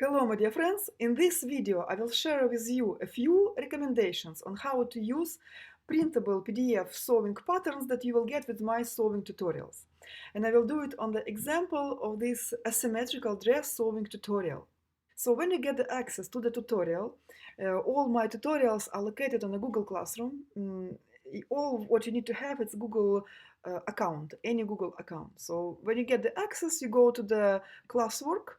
Hello, my dear friends. In this video, I will share with you a few recommendations on how to use printable PDF solving patterns that you will get with my solving tutorials. And I will do it on the example of this asymmetrical dress solving tutorial. So when you get the access to the tutorial, all my tutorials are located on a Google Classroom. All what you need to have is Google account, any Google account. So when you get the access, you go to the classwork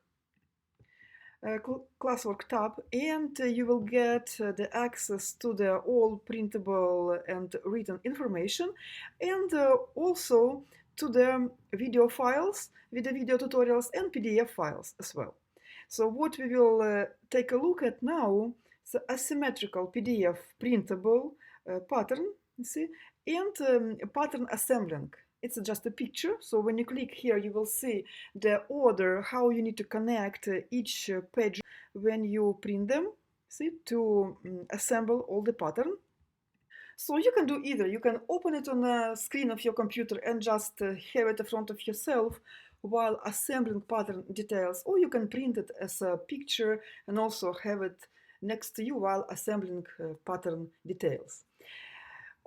tab, and you will get the access to the all printable and written information, and also to the video files with the video tutorials and PDF files as well. So what we will take a look at now is the asymmetrical PDF printable pattern, you see, and pattern assembling. It's just a picture, so when you click here, you will see the order, how you need to connect each page when you print them, see, to assemble all the pattern. So you can do either. You can open it on the screen of your computer and just have it in front of yourself while assembling pattern details, or you can print it as a picture and also have it next to you while assembling pattern details.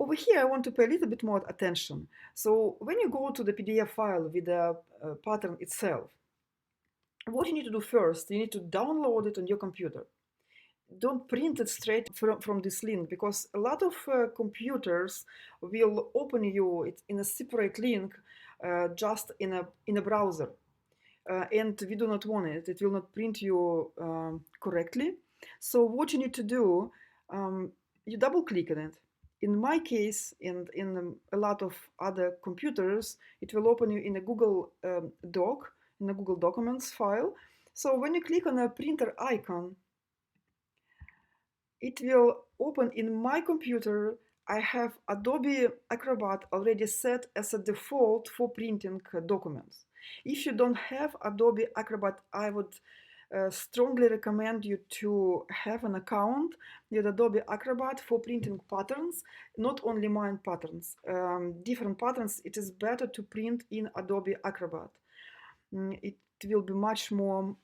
Over here, I want to pay a little bit more attention. So when you go to the PDF file with the pattern itself, what you need to do first, you need to download it on your computer. Don't print it straight from this link, because a lot of computers will open you it in a separate link just in a browser. And we do not want it. It will not print you correctly. So what you need to do, you double click on it. In my case, and in a lot of other computers, it will open you in a Google Doc, in a Google Documents file. So when you click on a printer icon, it will open in my computer. I have Adobe Acrobat already set as a default for printing documents. If you don't have Adobe Acrobat, I would strongly recommend you to have an account with Adobe Acrobat for printing patterns, not only mine patterns, different patterns. It is better to print in Adobe Acrobat. It will be much more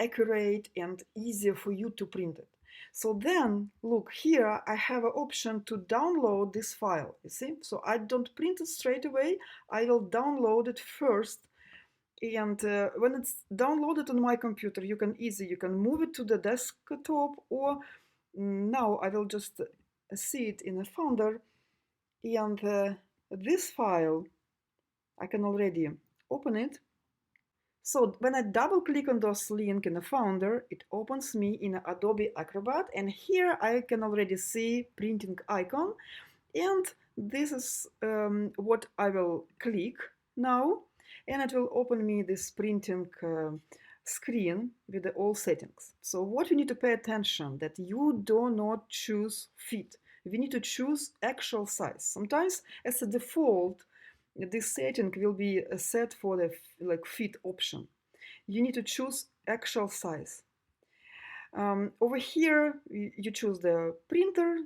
accurate and easier for you to print it. So then, look, here I have an option to download this file, you see? So I don't print it straight away, I will download it first. And when it's downloaded on my computer, you can move it to the desktop, or now I will just see it in a folder. And this file, I can already open it. So when I double click on this link in the folder, it opens me in Adobe Acrobat, and here I can already see printing icon, and this is what I will click now, and it will open me this printing screen with the all settings. So what you need to pay attention, that you do not choose fit. We need to choose actual size. Sometimes as a default, this setting will be set for the fit option. You need to choose actual size. Over here, you choose the printer.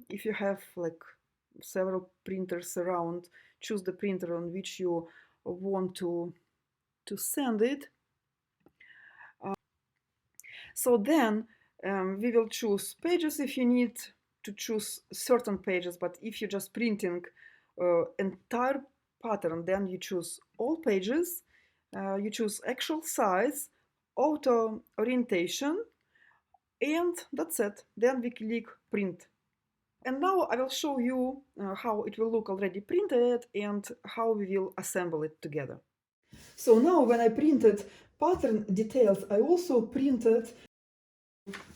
If you have several printers around, choose the printer on which you want to send it. So then we will choose pages if you need to choose certain pages, but if you're just printing entire pattern, then you choose all pages, you choose actual size, auto orientation, and that's it. Then we click print. And now I will show you how it will look already printed and how we will assemble it together. So now when I printed pattern details, I also printed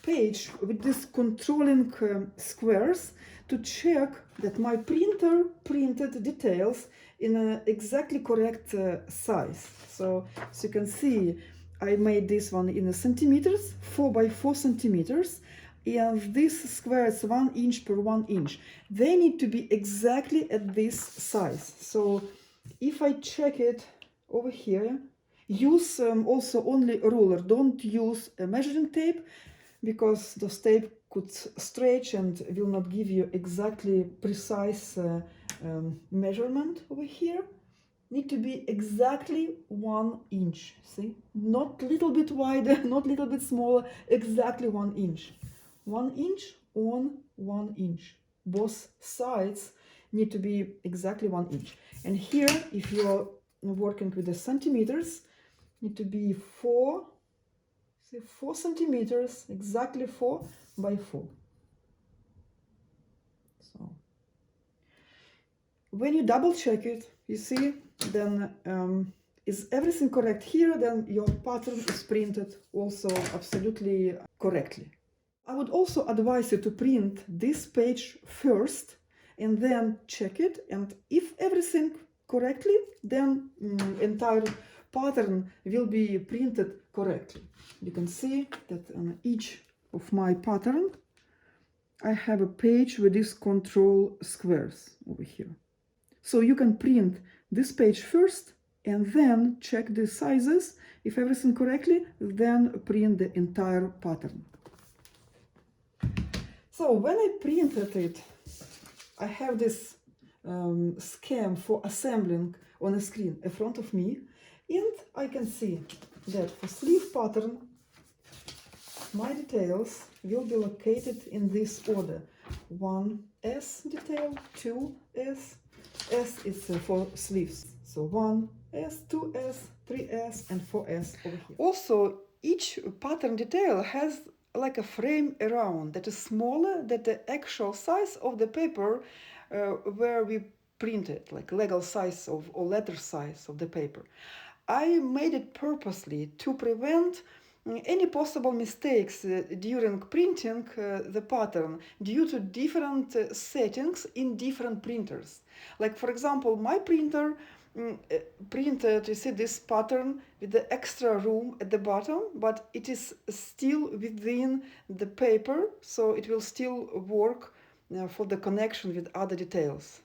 page with these controlling squares to check that my printer printed details in an exactly correct size. So as you can see, I made this one in centimeters, 4 by 4 centimeters, and this square is 1 inch per 1 inch. They need to be exactly at this size. So if I check it over here, use also only a ruler. Don't use a measuring tape, because those tape could stretch and will not give you exactly precise measurement over here. need to be exactly 1 inch. See, not little bit wider, not little bit smaller, exactly 1 inch. 1 inch on 1 inch. Both sides need to be exactly 1 inch. And here, if you're working with the centimeters, need to be 4 centimeters, exactly 4 by 4. So when you double check it, you see, then is everything correct here, then your pattern is printed also absolutely correctly. I would also advise you to print this page first and then check it, and if everything correctly, then entire pattern will be printed correctly. You can see that on each of my pattern I have a page with these control squares over here. So you can print this page first and then check the sizes. If everything correctly, then print the entire pattern. So when I printed it, I have this scheme for assembling on a screen in front of me, and I can see that for sleeve pattern, my details will be located in this order. 1S detail, 2S, S is for sleeves. So 1S, 2S, 3S, and 4S over here. Also, each pattern detail has like a frame around that is smaller than the actual size of the paper where we printed, like legal size of or letter size of the paper. I made it purposely to prevent any possible mistakes during printing the pattern due to different settings in different printers. Like, for example, my printer printed, you see this pattern with the extra room at the bottom, but it is still within the paper, so it will still work for the connection with other details.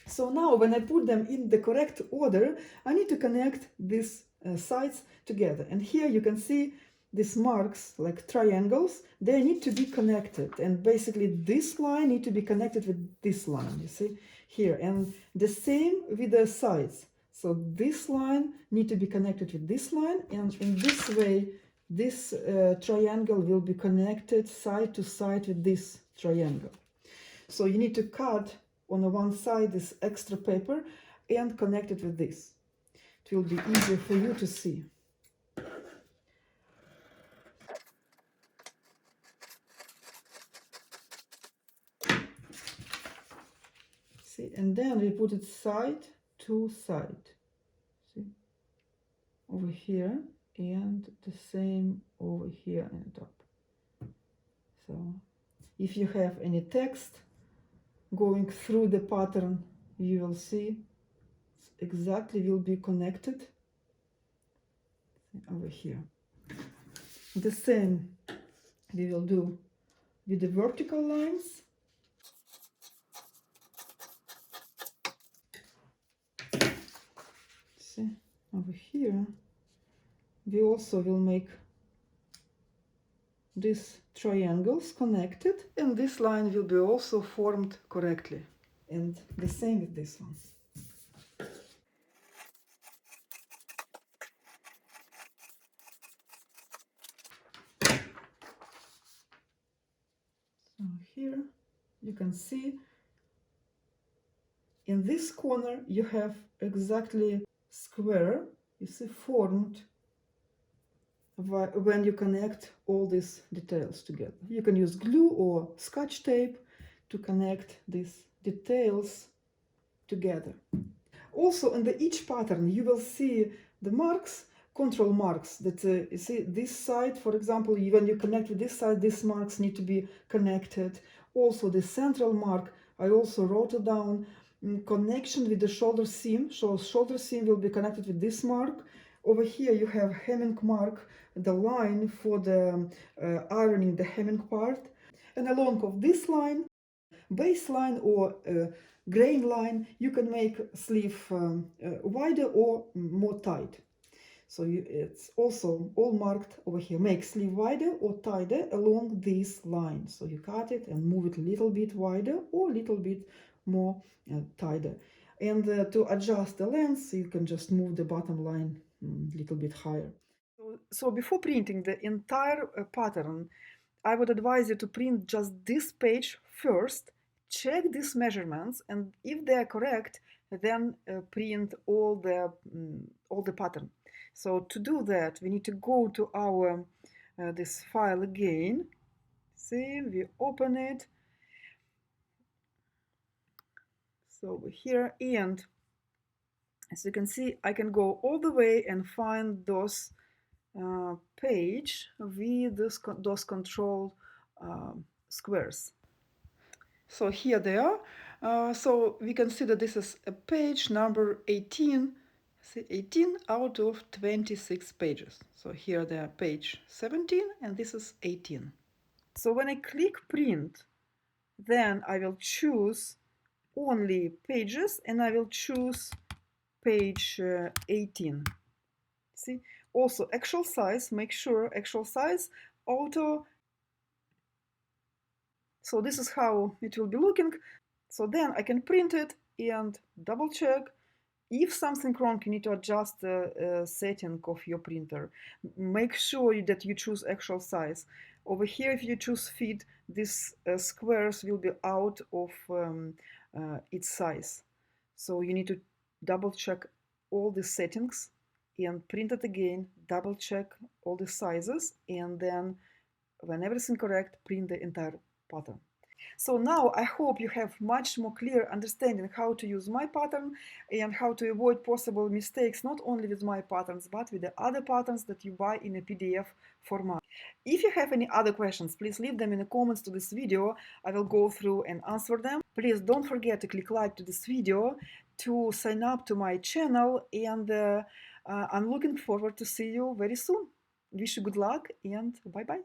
So now when I put them in the correct order, I need to connect these sides together. And here you can see these marks like triangles, they need to be connected. And basically this line need to be connected with this line, you see here. And the same with the sides. So this line need to be connected with this line, and in this way, this triangle will be connected side to side with this triangle. So you need to cut on the one side this extra paper and connect it with this. It will be easier for you to see. See, and then we put it side to side. See, over here, and the same over here on top. So if you have any text going through the pattern, you will see exactly will be connected over here. The same we will do with the vertical lines. See, over here we also will make these triangles connected, and this line will be also formed correctly. And the same with this one. So here you can see in this corner you have exactly square, you see, formed when you connect all these details together. You can use glue or scotch tape to connect these details together. Also in each pattern you will see the marks, control marks, that you see this side, for example, when you connect with this side, these marks need to be connected. Also the central mark, I also wrote it down, connection with the shoulder seam, so shoulder seam will be connected with this mark. Over here you have hemming mark, the line for the ironing the hemming part, and along of this line, baseline or grain line, you can make sleeve wider or more tight. So it's also all marked over here. Make sleeve wider or tighter along this line. So you cut it and move it a little bit wider or a little bit more tighter. And to adjust the length, you can just move the bottom line a little bit higher. So before printing the entire pattern, I would advise you to print just this page first, check these measurements, and if they are correct, then print all the pattern. So to do that, we need to go to our this file again. See, we open it. So here, and as you can see, I can go all the way and find those page with those control squares. So here they are. So we can see that this is a page number 18. See, 18 out of 26 pages. So here they are page 17 and this is 18. So when I click print, then I will choose only pages and I will choose page 18. See, also actual size, make sure actual size auto. So this is how it will be looking. So then I can print it and double check. If something wrong, you need to adjust the setting of your printer. Make sure that you choose actual size. Over here, if you choose fit, these squares will be out of its size. So you need to double check all the settings and print it again, double check all the sizes, and then when everything correct, print the entire pattern. So now I hope you have much more clear understanding how to use my pattern and how to avoid possible mistakes not only with my patterns but with the other patterns that you buy in a PDF format. If you have any other questions, please leave them in the comments to this video. I will go through and answer them. Please don't forget to click like to this video, to sign up to my channel, and I'm looking forward to see you very soon. Wish you good luck and bye bye.